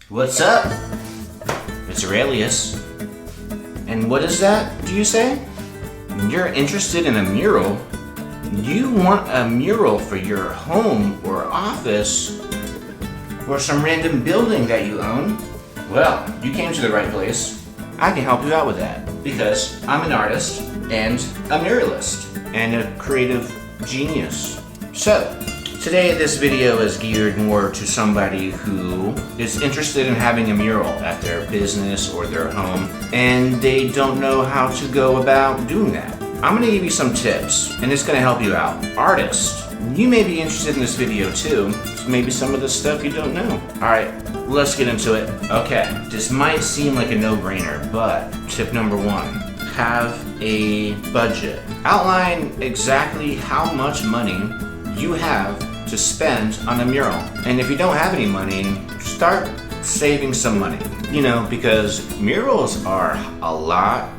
What's up? It's Aurelius. And what is that, do you say? You're interested in a mural? You want a mural for your home or office or some random building that you own? Well, you came to the right place. I can help you out with that because I'm an artist and a muralist and a creative genius. So, today this video is geared more to somebody who is interested in having a mural at their business or their home and they don't know how to go about doing that. I'm going to give you some tips and it's going to help you out. Artists, you may be interested in this video too, so maybe some of the stuff you don't know. Alright, let's get into it. Okay, this might seem like a no-brainer, but tip number one, have a budget. Outline exactly how much money you have to spend on a mural. And if you don't have any money, start saving some money. You know, because murals are a lot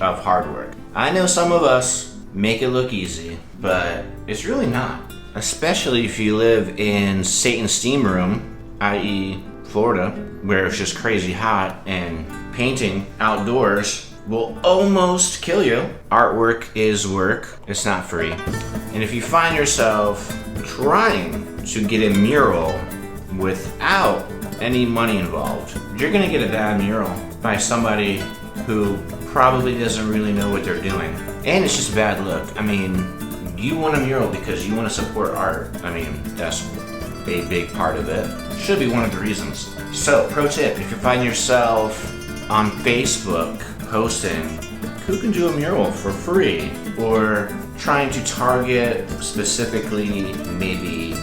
of hard work. I know some of us make it look easy, but it's really not. Especially if you live in Satan's steam room, i.e. Florida, where it's just crazy hot and painting outdoors will almost kill you. Artwork is work, it's not free. And if you find yourself trying to get a mural without any money involved, you're gonna get a bad mural by somebody who probably doesn't really know what they're doing. And it's just bad look. I mean, you want a mural because you want to support art. I mean, that's a big part of it. Should be one of the reasons. So, pro tip, if you find yourself on Facebook posting who can do a mural for free, or trying to target specifically maybe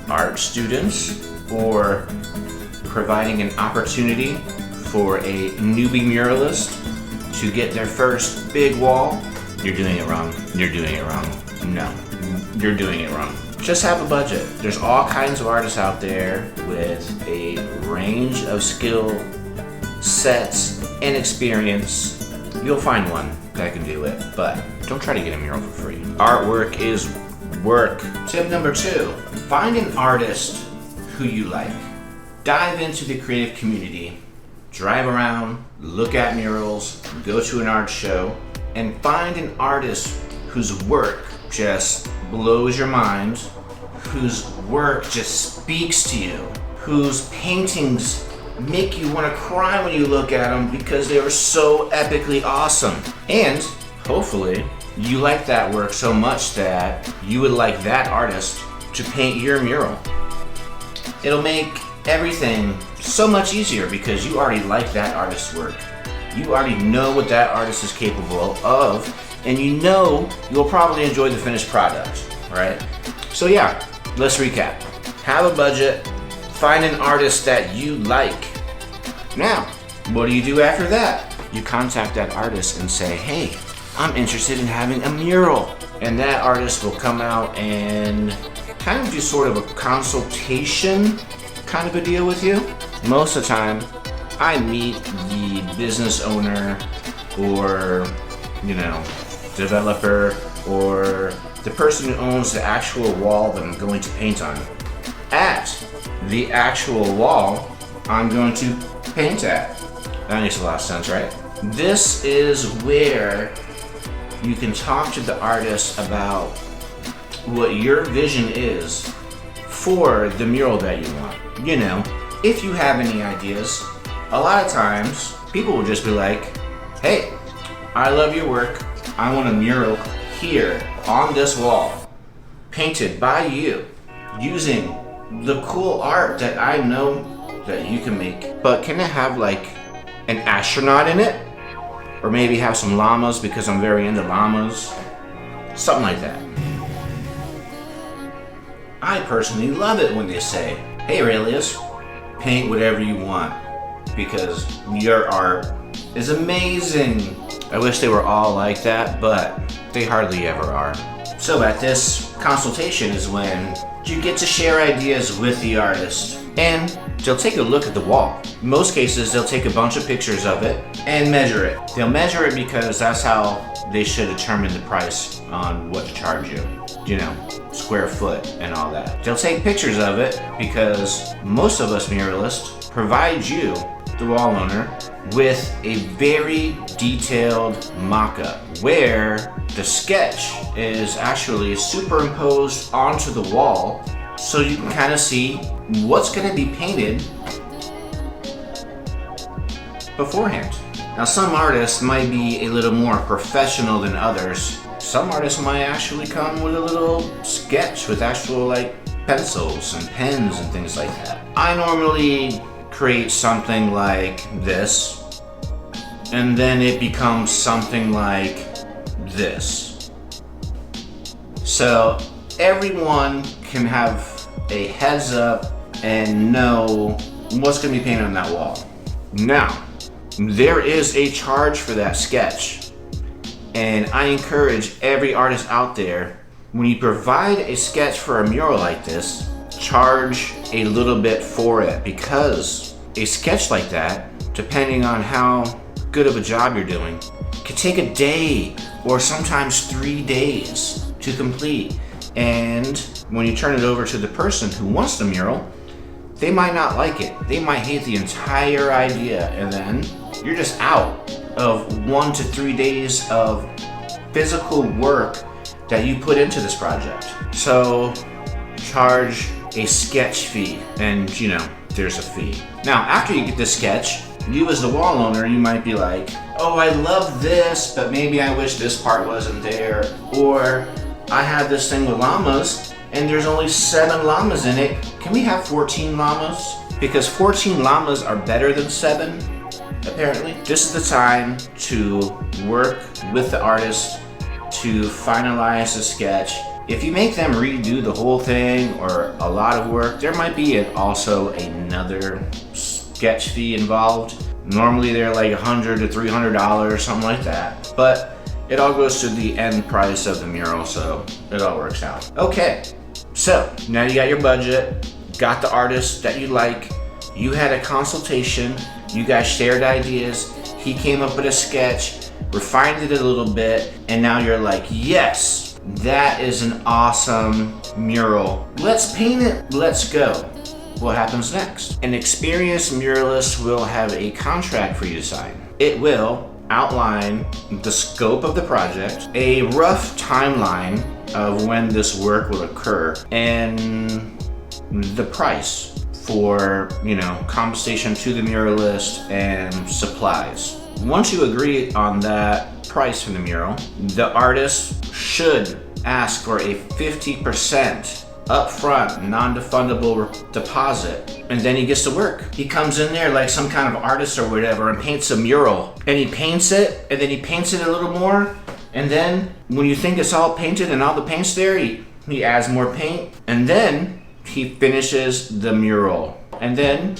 art students, or providing an opportunity for a newbie muralist to get their first big wall, you're doing it wrong. You're doing it wrong. No, you're doing it wrong. Just have a budget. There's all kinds of artists out there with a range of skill sets and experience. You'll find one that can do it, but don't try to get a mural for free. Artwork is work. Tip number two, find an artist who you like. Dive into the creative community, drive around, look at murals, go to an art show, and find an artist whose work just blows your mind, whose work just speaks to you, whose paintings make you want to cry when you look at them because they were so epically awesome. And hopefully you like that work so much that you would like that artist to paint your mural. It'll make everything so much easier because you already like that artist's work. You already know what that artist is capable of, and you know you'll probably enjoy the finished product, right? So yeah, let's recap. Have a budget, find an artist that you like. Now, what do you do after that? You contact that artist and say, hey, I'm interested in having a mural. And that artist will come out and kind of do sort of a consultation kind of a deal with you. Most of the time, I meet the business owner or, developer or the person who owns the actual wall that I'm going to paint on. At the actual wall I'm going to paint at. That makes a lot of sense, right? This is where you can talk to the artist about what your vision is for the mural that you want. If you have any ideas, a lot of times people will just be like, hey, I love your work. I want a mural here on this wall, painted by you, using the cool art that I know that you can make. But can it have like an astronaut in it? Or maybe have some llamas because I'm very into llamas? Something like that. I personally love it when they say, hey Aurelius, paint whatever you want because your art is amazing. I wish they were all like that, but they hardly ever are. So at this consultation is when you get to share ideas with the artist and they'll take a look at the wall. In most cases, they'll take a bunch of pictures of it and measure it. They'll measure it because that's how they should determine the price on what to charge you. square foot and all that. They'll take pictures of it because most of us muralists provide you, the wall owner, with a very detailed mock-up where the sketch is actually superimposed onto the wall so you can kind of see what's going to be painted beforehand. Now, some artists might be a little more professional than others. Some artists might actually come with a little sketch with actual like pencils and pens and things like that. I normally create something like this, and then it becomes something like this. So everyone can have a heads up and know what's going to be painted on that wall. Now, there is a charge for that sketch, and I encourage every artist out there, when you provide a sketch for a mural like this, charge a little bit for it, because a sketch like that, depending on how good of a job you're doing, can take a day or sometimes 3 days to complete. And when you turn it over to the person who wants the mural, they might not like it. They might hate the entire idea, and then you're just out of 1 to 3 days of physical work that you put into this project. So charge a sketch fee, and there's a fee. Now, after you get the sketch, you as the wall owner, you might be like, oh, I love this, but maybe I wish this part wasn't there. Or I have this thing with llamas and there's only 7 llamas in it. Can we have 14 llamas? Because 14 llamas are better than 7, apparently. This is the time to work with the artist to finalize the sketch. If you make them redo the whole thing or a lot of work, there might be also another sketch fee involved. Normally they're like $100 to $300, something like that. But it all goes to the end price of the mural, so it all works out. Okay, so now you got your budget, got the artist that you like, you had a consultation, you guys shared ideas, he came up with a sketch, refined it a little bit, and now you're like, yes, that is an awesome mural. Let's paint it, let's go. What happens next? An experienced muralist will have a contract for you to sign. It will outline the scope of the project, a rough timeline of when this work will occur, and the price for, compensation to the muralist and supplies. Once you agree on that price for the mural, the artist should ask for a 50% upfront, non-refundable deposit, and then he gets to work. He comes in there like some kind of artist or whatever and paints a mural, and he paints it, and then he paints it a little more, and then when you think it's all painted and all the paint's there, he adds more paint, and then he finishes the mural, and then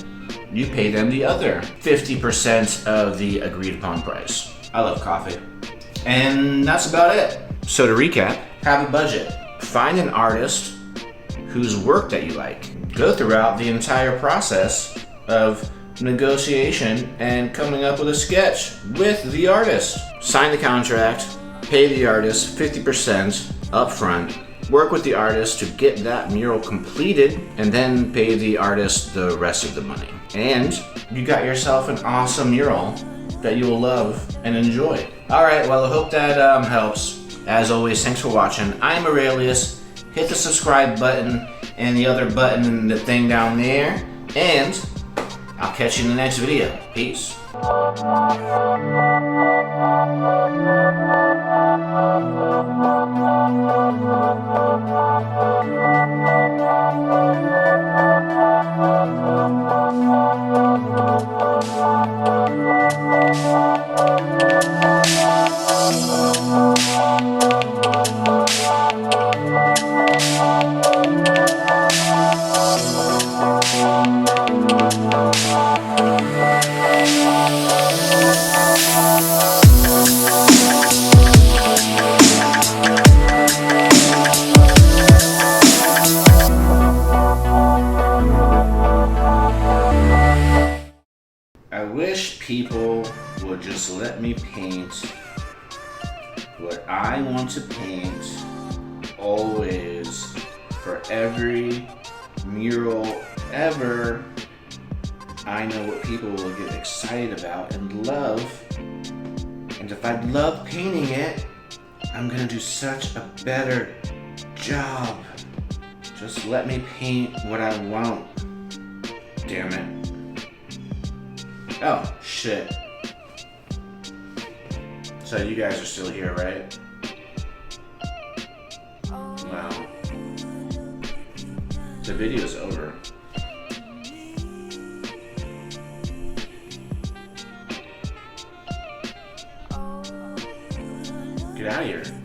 you pay them the other 50% of the agreed upon price. I love coffee. And that's about it. So to recap, have a budget. Find an artist whose work that you like. Go throughout the entire process of negotiation and coming up with a sketch with the artist. Sign the contract, pay the artist 50% upfront, work with the artist to get that mural completed, and then pay the artist the rest of the money. And you got yourself an awesome mural that you will love and enjoy. All right, well, I hope that helps. As always, thanks for watching. I'm Aurelius. Hit the subscribe button and the other button and the thing down there, and I'll catch you in the next video. Peace. I wish people would just let me paint what I want to paint always, for every mural ever, I know what people will get excited about and love. And if I love painting it, I'm gonna do such a better job. Just let me paint what I want. Damn it. Oh, shit. So you guys are still here, right? Wow. The video's over. Get out of here.